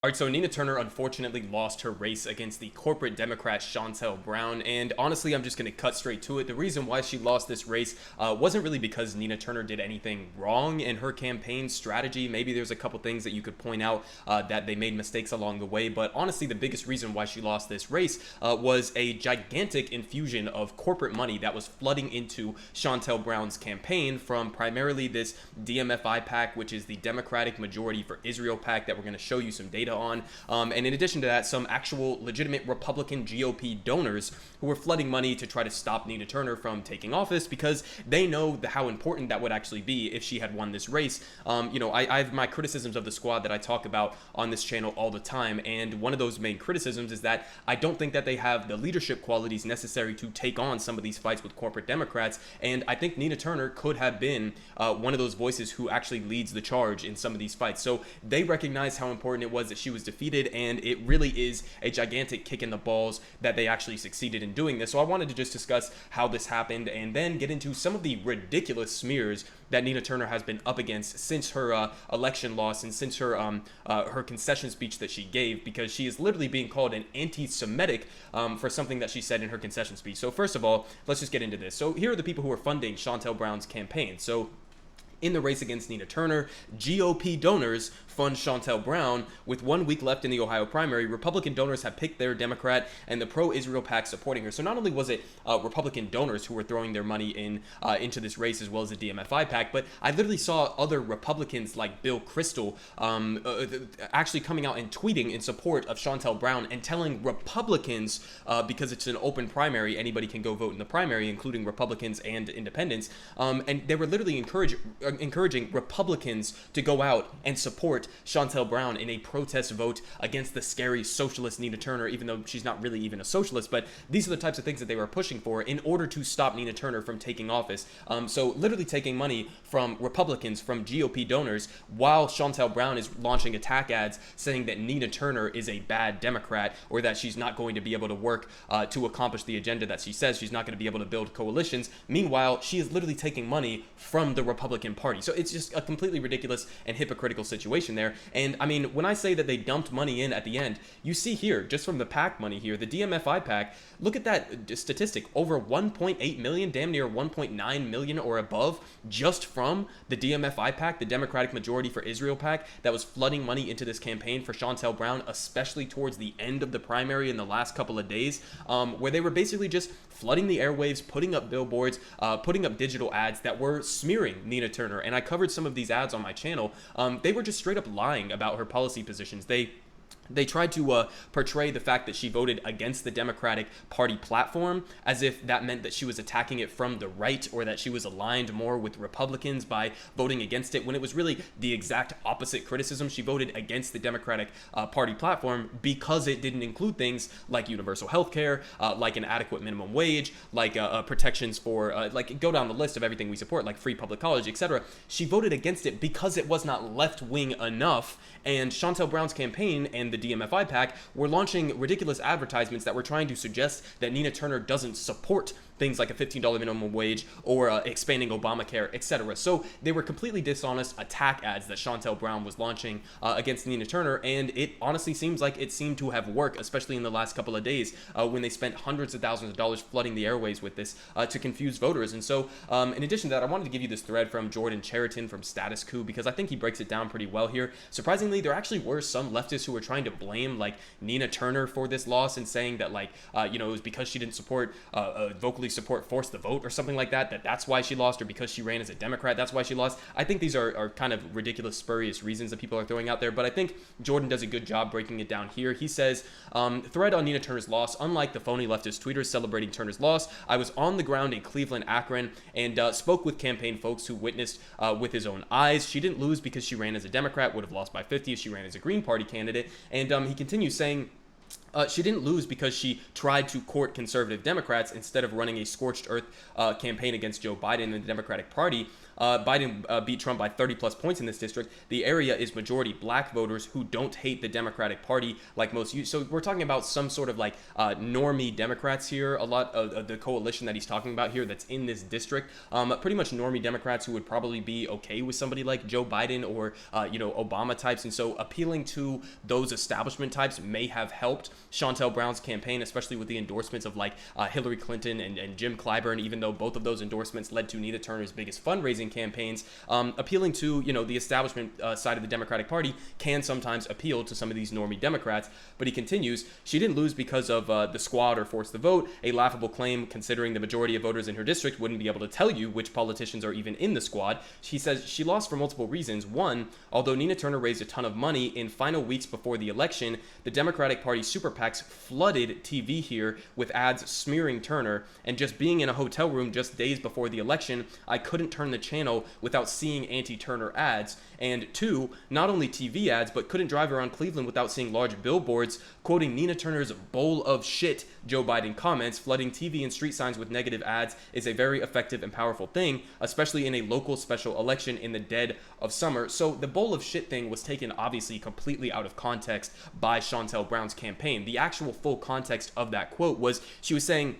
All right, so Nina Turner unfortunately lost her race against the corporate Democrat Shontel Brown, and honestly, I'm just going to cut straight to it. The reason why she lost this race wasn't really because Nina Turner did anything wrong in her campaign strategy. Maybe there's a couple things that you could point out that they made mistakes along the way, but honestly, the biggest reason why she lost this race was a gigantic infusion of corporate money that was flooding into Shontel Brown's campaign from primarily this DMFI PAC, which is the Democratic Majority for Israel PAC that we're going to show you some data on. And in addition to that, some actual legitimate Republican GOP donors who were flooding money to try to stop Nina Turner from taking office because they know how important that would actually be if she had won this race. I have my criticisms of the squad that I talk about on this channel all the time, and one of those main criticisms is that I don't think that they have the leadership qualities necessary to take on some of these fights with corporate Democrats, and I think Nina Turner could have been one of those voices who actually leads the charge in some of these fights. So they recognize how important it was that she was defeated, and it really is a gigantic kick in the balls that they actually succeeded in doing this. So I wanted to just discuss how this happened and then get into some of the ridiculous smears that Nina Turner has been up against since her election loss and since her concession speech that she gave, because she is literally being called an anti-Semitic for something that she said in her concession speech. So first of all, let's just get into this. So here are the people who are funding Shontel Brown's campaign. So in the race against Nina Turner, GOP donors fund Shontel Brown. With 1 week left in the Ohio primary, Republican donors have picked their Democrat and the pro-Israel PAC supporting her. So not only was it Republican donors who were throwing their money into this race, as well as the DMFI PAC, but I literally saw other Republicans like Bill Kristol actually coming out and tweeting in support of Shontel Brown and telling Republicans, because it's an open primary, anybody can go vote in the primary, including Republicans and independents, and they were literally encouraging Republicans to go out and support Shontel Brown in a protest vote against the scary socialist Nina Turner, even though she's not really even a socialist. But these are the types of things that they were pushing for in order to stop Nina Turner from taking office. So literally taking money from Republicans, from GOP donors, while Shontel Brown is launching attack ads saying that Nina Turner is a bad Democrat, or that she's not going to be able to work to accomplish the agenda that she says. She's not going to be able to build coalitions. Meanwhile, she is literally taking money from the Republican Party. So it's just a completely ridiculous and hypocritical situation there. And I mean, when I say that they dumped money in at the end, you see here, just from the PAC money here, the DMFI PAC, look at that statistic, over 1.8 million, damn near 1.9 million or above, just from the DMFI PAC, the Democratic Majority for Israel PAC, that was flooding money into this campaign for Shontel Brown, especially towards the end of the primary in the last couple of days, where they were basically just flooding the airwaves, putting up billboards, putting up digital ads that were smearing Nina Turner. And I covered some of these ads on my channel. They were just straight up lying about her policy positions. They tried to portray the fact that she voted against the Democratic Party platform as if that meant that she was attacking it from the right, or that she was aligned more with Republicans by voting against it, when it was really the exact opposite criticism. She voted against the Democratic Party platform because it didn't include things like universal health care, like an adequate minimum wage, like protections for, like, go down the list of everything we support, like free public college, etc. She voted against it because it was not left-wing enough, and Shontel Brown's campaign and the DMFI PAC were launching ridiculous advertisements that were trying to suggest that Nina Turner doesn't support things like a $15 minimum wage or expanding Obamacare, etc. So they were completely dishonest attack ads that Shontel Brown was launching against Nina Turner, and it honestly seems like it seemed to have worked, especially in the last couple of days when they spent hundreds of thousands of dollars flooding the airways with this to confuse voters. And so in addition to that, I wanted to give you this thread from Jordan Cheriton from Status Coup, because I think he breaks it down pretty well here. Surprisingly, there actually were some leftists who were trying to blame like Nina Turner for this loss and saying that it was because she didn't vocally support force the vote or something like that, that's why she lost, or because she ran as a Democrat, that's why she lost. I think these are kind of ridiculous, spurious reasons that people are throwing out there, but I think Jordan does a good job breaking it down here. He says, thread on Nina Turner's loss: unlike the phony leftist tweeters celebrating Turner's loss, I was on the ground in Cleveland, Akron, and spoke with campaign folks who witnessed with his own eyes. She didn't lose because she ran as a Democrat, would have lost by 50 if she ran as a Green Party candidate. And he continues saying, she didn't lose because she tried to court conservative Democrats instead of running a scorched earth campaign against Joe Biden and the Democratic Party. Biden beat Trump by 30 plus points in this district. The area is majority black voters who don't hate the Democratic Party like most. So we're talking about some sort of like normie Democrats here. A lot of the coalition that he's talking about here that's in this district, pretty much normie Democrats who would probably be okay with somebody like Joe Biden or Obama types. And so appealing to those establishment types may have helped Shontel Brown's campaign, especially with the endorsements of like Hillary Clinton and Jim Clyburn, even though both of those endorsements led to Nina Turner's biggest fundraising campaigns. Appealing to the establishment side of the Democratic Party can sometimes appeal to some of these normie Democrats. But he continues, she didn't lose because of the squad or force the vote, a laughable claim considering the majority of voters in her district wouldn't be able to tell you which politicians are even in the squad. She says she lost for multiple reasons. One, although Nina Turner raised a ton of money in final weeks before the election, the Democratic Party super PACs flooded TV here with ads smearing Turner, and just being in a hotel room just days before the election, I couldn't turn the channel without seeing anti-Turner ads. And two, not only TV ads, but couldn't drive around Cleveland without seeing large billboards quoting Nina Turner's bowl of shit, Joe Biden comments. Flooding TV and street signs with negative ads is a very effective and powerful thing, especially in a local special election in the dead of summer. So the bowl of shit thing was taken obviously completely out of context by Shontel Brown's campaign. The actual full context of that quote was she was saying,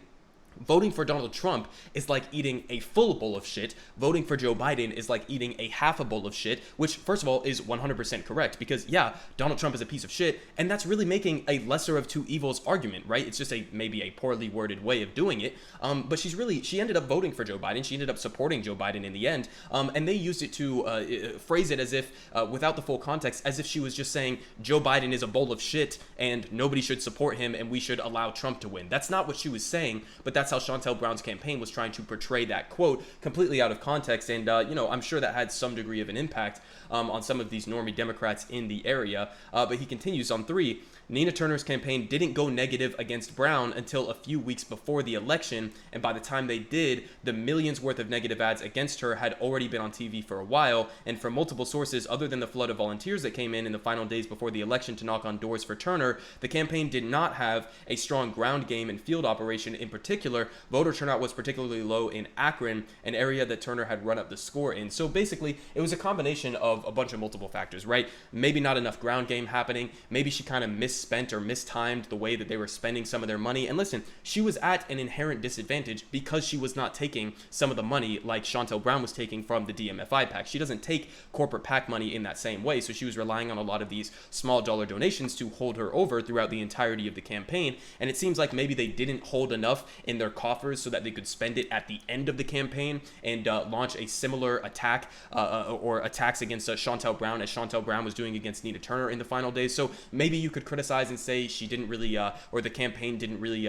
voting for Donald Trump is like eating a full bowl of shit. Voting for Joe Biden is like eating a half a bowl of shit, which first of all is 100% correct because yeah, Donald Trump is a piece of shit, and that's really making a lesser of two evils argument, right? It's just maybe a poorly worded way of doing it. But she ended up voting for Joe Biden. She ended up supporting Joe Biden in the end. And they used it to phrase it as if, without the full context, as if she was just saying Joe Biden is a bowl of shit and nobody should support him and we should allow Trump to win. That's not what she was saying, but that's how Shontel Brown's campaign was trying to portray that quote completely out of context. And, I'm sure that had some degree of an impact on some of these normie Democrats in the area. But he continues on 3. Nina Turner's campaign didn't go negative against Brown until a few weeks before the election, and by the time they did, the millions worth of negative ads against her had already been on TV for a while, and from multiple sources other than the flood of volunteers that came in the final days before the election to knock on doors for Turner, the campaign did not have a strong ground game and field operation. In particular, voter turnout was particularly low in Akron, an area that Turner had run up the score in. So basically, it was a combination of a bunch of multiple factors, right? Maybe not enough ground game happening, maybe she kind of misspent or mistimed the way that they were spending some of their money. And listen, she was at an inherent disadvantage because she was not taking some of the money like Shontel Brown was taking from the DMFI PAC. She doesn't take corporate PAC money in that same way, so she was relying on a lot of these small dollar donations to hold her over throughout the entirety of the campaign. And it seems like maybe they didn't hold enough in their coffers so that they could spend it at the end of the campaign and launch a similar attack or attacks against Shontel Brown as Shontel Brown was doing against Nina Turner in the final days. So maybe you could criticize and say she didn't really, or the campaign didn't really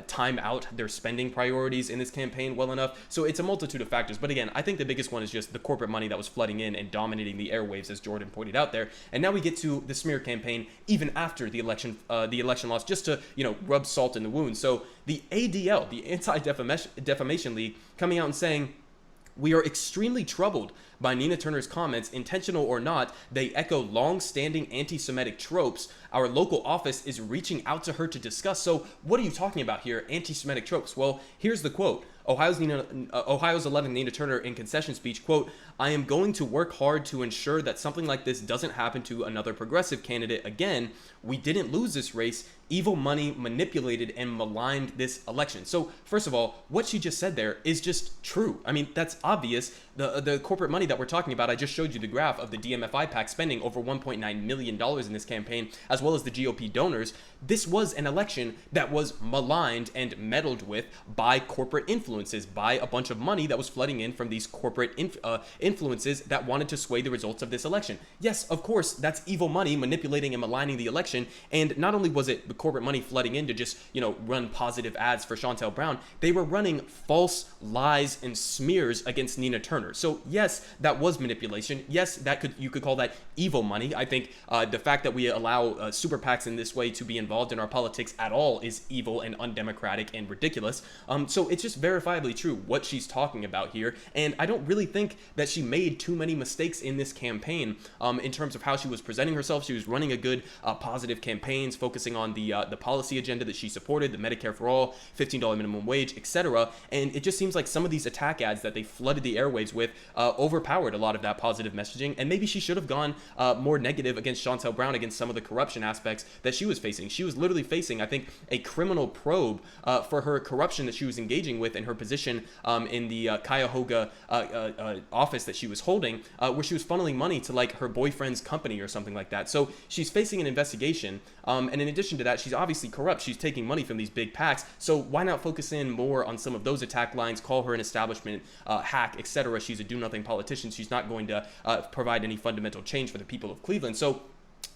time out their spending priorities in this campaign well enough. So it's a multitude of factors. But again, I think the biggest one is just the corporate money that was flooding in and dominating the airwaves, as Jordan pointed out there. And now we get to the smear campaign even after the election loss, just to rub salt in the wound. So the ADL, the Anti-Defamation League, coming out and saying, we are extremely troubled by Nina Turner's comments, intentional or not. They echo long-standing anti-Semitic tropes. Our local office is reaching out to her to discuss. So what are you talking about here? Anti-Semitic tropes. Well, here's the quote. Ohio's 11th Nina Turner in concession speech, quote, I am going to work hard to ensure that something like this doesn't happen to another progressive candidate again. We didn't lose this race. Evil money manipulated and maligned this election. So first of all, what she just said there is just true. I mean, that's obvious. The corporate money that we're talking about, I just showed you the graph of the DMFI PAC spending over $1.9 million in this campaign, as well as the GOP donors. This was an election that was maligned and meddled with by corporate influences, by a bunch of money that was flooding in from these corporate influences that wanted to sway the results of this election. Yes, of course, that's evil money manipulating and maligning the election. And not only was it the corporate money flooding in to just, run positive ads for Shontel Brown, they were running false lies and smears against Nina Turner. So yes, that was manipulation. Yes, you could call that evil money. I think the fact that we allow super PACs in this way to be involved in our politics at all is evil and undemocratic and ridiculous. So it's just verifiably true what she's talking about here, and I don't really think that she made too many mistakes in this campaign in terms of how she was presenting herself. She was running a good, positive campaigns, focusing on the policy agenda that she supported, the Medicare for all, $15 minimum wage, etc. And it just seems like some of these attack ads that they flooded the airwaves with overpowered a lot of that positive messaging, and maybe she should have gone more negative against Chantel Brown, against some of the corruption aspects that she was facing. She was literally facing, I think, a criminal probe for her corruption that she was engaging with in her position in the Cuyahoga office that she was holding, where she was funneling money to like her boyfriend's company or something like that. So she's facing an investigation, and in addition to that, she's obviously corrupt. She's taking money from these big PACs. So why not focus in more on some of those attack lines, call her an establishment hack, etc. She's a do-nothing politician. She's not going to provide any fundamental change for the people of Cleveland. So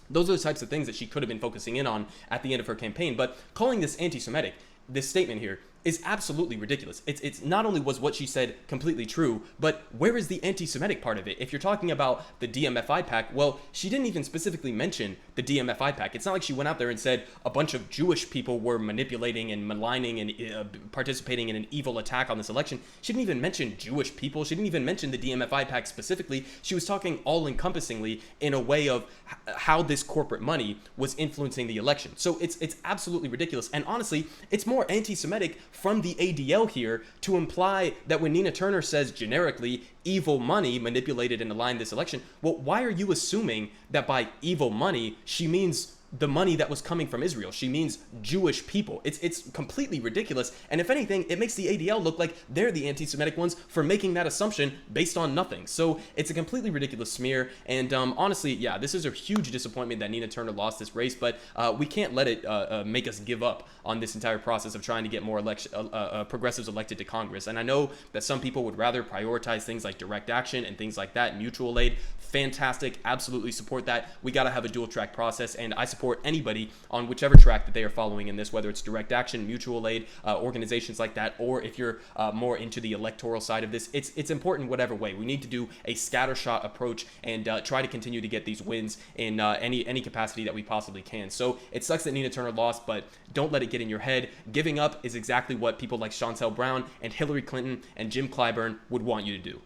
those are the types of things that she could have been focusing in on at the end of her campaign. But calling this anti-Semitic, this statement here, is absolutely ridiculous. It's not only was what she said completely true, but where is the anti-Semitic part of it? If you're talking about the DMFI PAC, well, she didn't even specifically mention the DMFI PAC. It's not like she went out there and said a bunch of Jewish people were manipulating and maligning and participating in an evil attack on this election. She didn't even mention Jewish people. She didn't even mention the DMFI PAC specifically. She was talking all-encompassingly in a way of how this corporate money was influencing the election. So it's absolutely ridiculous. And honestly, it's more anti-Semitic from the ADL here to imply that when Nina Turner says generically evil money manipulated and aligned this election, well, why are you assuming that by evil money she means the money that was coming from Israel? She means Jewish people. It's completely ridiculous. And if anything, it makes the ADL look like they're the anti-Semitic ones for making that assumption based on nothing. So it's a completely ridiculous smear. And honestly, yeah, this is a huge disappointment that Nina Turner lost this race, but we can't let it make us give up on this entire process of trying to get more progressives elected to Congress. And I know that some people would rather prioritize things like direct action and things like that, mutual aid. Fantastic. Absolutely support that. We got to have a dual track process, and I support anybody on whichever track that they are following in this, whether it's direct action, mutual aid, organizations like that, or if you're more into the electoral side of this. It's important whatever way. We need to do a scattershot approach and try to continue to get these wins in any capacity that we possibly can. So it sucks that Nina Turner lost, but don't let it get in your head. Giving up is exactly what people like Chantel Brown and Hillary Clinton and Jim Clyburn would want you to do.